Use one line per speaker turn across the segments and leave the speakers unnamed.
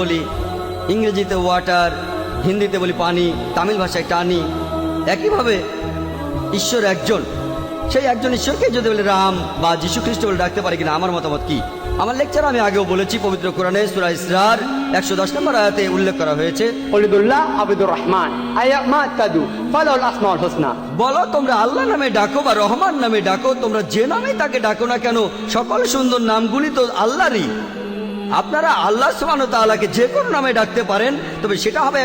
বলি, ইংরেজিতে ওয়াটার, হিন্দিতে বলি পানি, তামিল ভাষায় টানি। একইভাবে ঈশ্বর একজন, সেই একজন ঈশ্বরকে যদি বলে রাম বা যীশু খ্রিস্ট বলে ডাকতে পারি কিনা, আমার মতামত কি? আমার লেকচার আমি আগেও বলেছি, পবিত্র কোরআনে সূরা ইসরার 110 নম্বর আয়াতে উল্লেখ করা হয়েছে,
ওলিদুল্লাহ আবিদুর রহমান আয়ামা তাদু ফালাউল আসমাউল হুসনা।
বলো তোমরা আল্লাহ নামে ডাকো বা রহমান নামে ডাকো, তোমরা যে নামে তাকে ডাকো না কেন, সকল সুন্দর নামগুলি তো আল্লাহরই। আপনারা আল্লাহ সুবহানাহু ওয়া তাআলাকে যে কোনো নামে ডাকতে পারেন, তবে সেটা হবে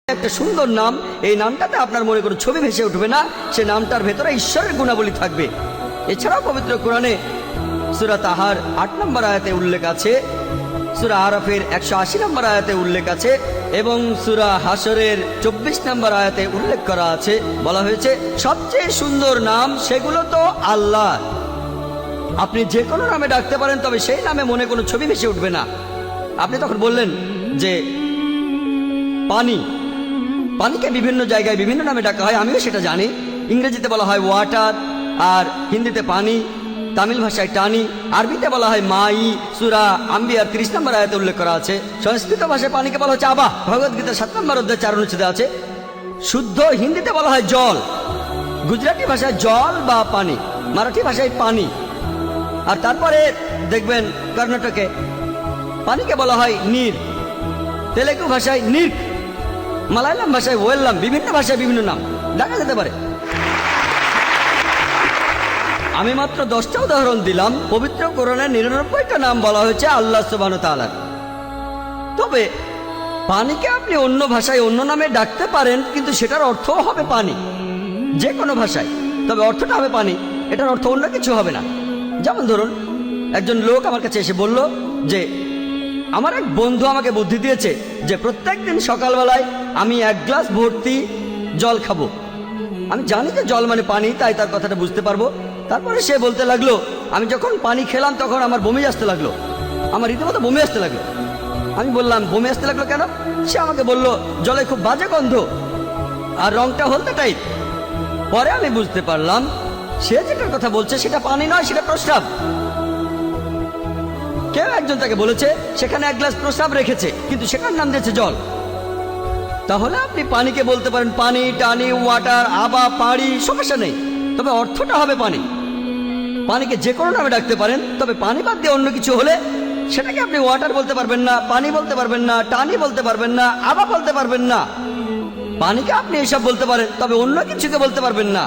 একটা সুন্দর নাম। এই নামটাতে আপনার মনে কোনো ছবি ভেসে উঠবে না, সে নামটার ভেতরে ঈশ্বরের গুণাবলী থাকবে। এছাড়াও পবিত্র কোরআনে সূরা তাহার 8 নম্বর আয়াতে উল্লেখ আছে, সূরা আরাফের 180 নম্বর আয়াতে উল্লেখ আছে, এবং সূরা হাশরের 24 নম্বর আয়াতে উল্লেখ করা আছে, বলা হয়েছে সবচেয়ে সুন্দর নাম সেগুলো তো আল্লাহ। আপনি যে কোনো নামে ডাকতে পারেন, তবে সেই নামে মনে কোনো ছবি ভেসে উঠবে না। আপনি তখন বললেন যে পানি, পানিকে বিভিন্ন জায়গায় বিভিন্ন নামে ডাকা হয়, আমিও সেটা জানি। ইংরেজিতে বলা হয় ওয়াটার, আর হিন্দিতে পানি, তামিল ভাষায় টানি, আরবিতে বলা হয় মাই, সূরা আম্বিয়ার 30 নম্বর আয়াতে উল্লেখ করা আছে। সংস্কৃত ভাষায় পানিকে বলা হচ্ছে আবা, ভগবদ্গীতার 7 নম্বর অধ্যায় 4 অনুচ্ছেদে আছে। শুদ্ধ হিন্দিতে বলা হয় জল, গুজরাটি ভাষায় জল বা পানি, মারাঠি ভাষায় পানি। আর তারপরে দেখবেন কর্ণাটকে পানিকে বলা হয় নীর, তেলেগু ভাষায় নির্ক, মালায়ালাম ভাষায় ওয়েল্লাম, বিভিন্ন ভাষায় বিভিন্ন নাম দেখা যেতে পারে। আমি মাত্র 10টা উদাহরণ দিলাম। পবিত্র কোরআনে 99টা নাম বলা হয়েছে আল্লাহ সুবহানাহু ওয়া তাআলার। তবে পানিকে আপনি অন্য ভাষায় অন্য নামে ডাকতে পারেন, কিন্তু সেটার অর্থও হবে পানি, যে কোনো ভাষায়, তবে অর্থটা হবে পানি, এটার অর্থ অন্য কিছু হবে না। যেমন ধরুন, একজন লোক আমার কাছে এসে বলল যে আমার এক বন্ধু আমাকে বুদ্ধি দিয়েছে যে প্রত্যেকদিন সকালবেলায় আমি 1 গ্লাস ভর্তি জল খাবো। আমি জানি যে জল মানে পানি, তাই তার কথাটা বুঝতে পারবো। তারপরে সে বলতে লাগলো, আমি যখন পানি খেলাম তখন আমার বমি আসতে লাগলো, আমার রীতিমতো বমি আসতে লাগলো। আমি বললাম বমি আসতে লাগলো কেন? সে আমাকে বলল জলে খুব বাজে গন্ধ আর রংটা হলদে টাইপ। পরে আমি বুঝতে পারলাম সে যেটার কথা বলছে সেটা পানি নয়, সেটা প্রস্রাব। কেউ একজন তাকে বলেছে সেখানে 1 গ্লাস প্রস্রাব রেখেছে, কিন্তু সেটার নাম দিয়েছে জল। তাহলে আপনি পানিকে বলতে পারেন পানি, টানি, ওয়াটার, আবা, পাড়ি, সমস্যা নেই, তবে অর্থটা হবে পানি। পানিকে যে কোনো নামে ডাকতে পারেন, তবে পানি বাদ দিয়ে অন্য কিছু হলে সেটাকে আপনি ওয়াটার বলতে পারবেন না, পানি বলতে পারবেন না, টানি বলতে পারবেন না, আবা বলতে পারবেন না। পানিকে আপনি এসব বলতে পারেন, তবে অন্য কিছুকে বলতে পারবেন না।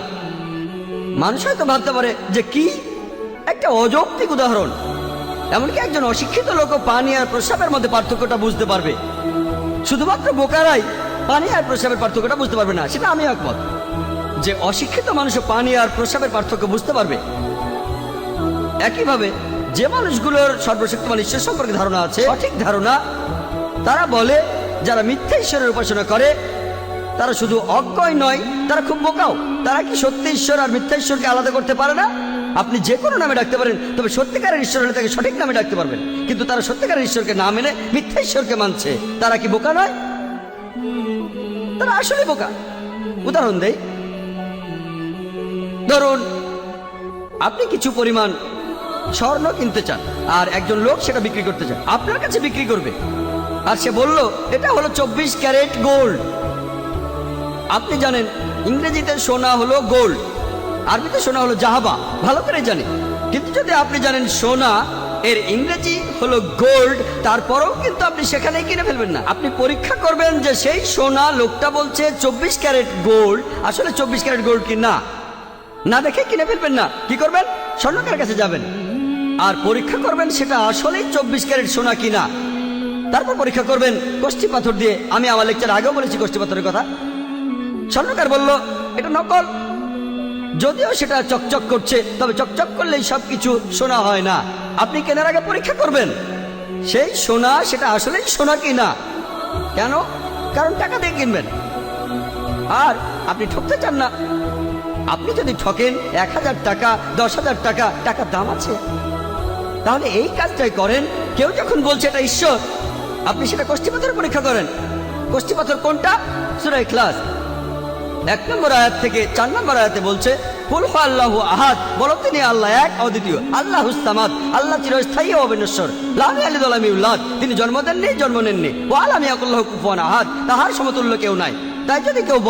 মানুষ হয়তো ভাবতে পারে যে কি একটা অযৌক্তিক উদাহরণ, এমনকি একজন অশিক্ষিত লোকও পানি আর প্রস্রাবের মধ্যে পার্থক্যটা বুঝতে পারবে। শুধুমাত্র বোকারাই পানি আর প্রস্রাবের পার্থক্যটা বুঝতে পারবে না, সেটা আমি একমত যে অশিক্ষিত মানুষও পানি আর প্রস্রাবের পার্থক্য বুঝতে পারবে। একইভাবে যে মানুষগুলোর সর্বশক্তিমান ঈশ্বর সম্পর্কে ধারণা আছে, সঠিক ধারণা, তারা বলে যারা মিথ্যা ঈশ্বরের উপাসনা করে তারা শুধু অজ্ঞই নয়, তারা খুব বোকাও। তারা কি সত্যি ঈশ্বর আর মিথ্যা ঈশ্বরকে আলাদা করতে পারে না? আপনি যে কোনো নামে ডাকতে পারেন, তবে সত্যিকারের ঈশ্বর হলে তাকে সঠিক নামে ডাকতে পারবেন। কিন্তু তারা সত্যিকারের ঈশ্বরকে না মেনে মিথ্যা ঈশ্বরকে মানছে, তারা কি বোকা নয়? তারা আসলে বোকা। উদাহরণ দেই, ধরুন আপনি কিছু পরিমাণ স্বর্ণ কিনতে চান, আর একজন লোক সেটা বিক্রি করতে চান, আপনার কাছে বিক্রি করবে, আর সে বলল এটা হলো 24 ক্যারেট গোল্ড। আপনি জানেন ইংরেজিতে সোনা হলো গোল্ড, আরবিতে সোনা হলো জাহাবা, ভালো করে জানি। কিন্তু যদি আপনি জানেন সোনা এর ইংরেজি হলো গোল্ড, তারপরেও কিন্তু আপনি সেখানেই কিনে ফেলবেন না। আপনি পরীক্ষা করবেন যে সেই সোনা লোকটা বলছে 24 ক্যারেট গোল্ড, আসলে 24 ক্যারেট গোল্ড কি না, না দেখে কিনে ফেলবেন না। কি করবেন? স্বর্ণকার কাছে যাবেন আর পরীক্ষা করবেন সেটা আসলেই 24 ক্যারেট সোনা কিনা। তারপর পরীক্ষা করবেন কষ্টি পাথর দিয়ে। আমি আমার লেকচার আগেও বলেছি কষ্টি পাথরের কথা। স্বর্ণকার বলল এটা নকল, যদিও সেটা চকচক করছে, তবে চকচক করলেই সবকিছু সোনা হয় না। আপনি কেনার আগে পরীক্ষা করবেন সেই সোনা সেটা আসলেই সোনা কিনা। কেন? কারণ টাকা দিয়ে কিনবেন, আর আপনি ঠকতে চান না। আপনি যদি ঠকেন 1000 টাকা, 10,000 টাকা, টাকার দাম আছে, তাহলে এই কাজটাই করেন। কেউ যখন বলছে এটা ঈশ্বর, আপনি সেটা কষ্টি পাথর পরীক্ষা করেন। কষ্টি পাথর কোনটা? সূরা ইখলাস। 1 নম্বর আয়াত থেকে 4 নম্বর আয়াতে বলছে কুল হু আল্লাহু আহাদ, বলো তিনি আল্লাহ এক অদ্বিতীয়, আল্লাহুস সামাদ, আল্লাহ চিরস্থায়ী ও অবিনশ্বর, লাম ইয়ালিদ ওয়া লাম ইউলাদ, তিনি জন্ম দেননি জন্ম নেননি, ওয়া লাম ইয়াকুল লাহু কুফুয়ান আহাদ, তাহার সমতুল্য কেউ নাই। তাই যদি কেউ বলে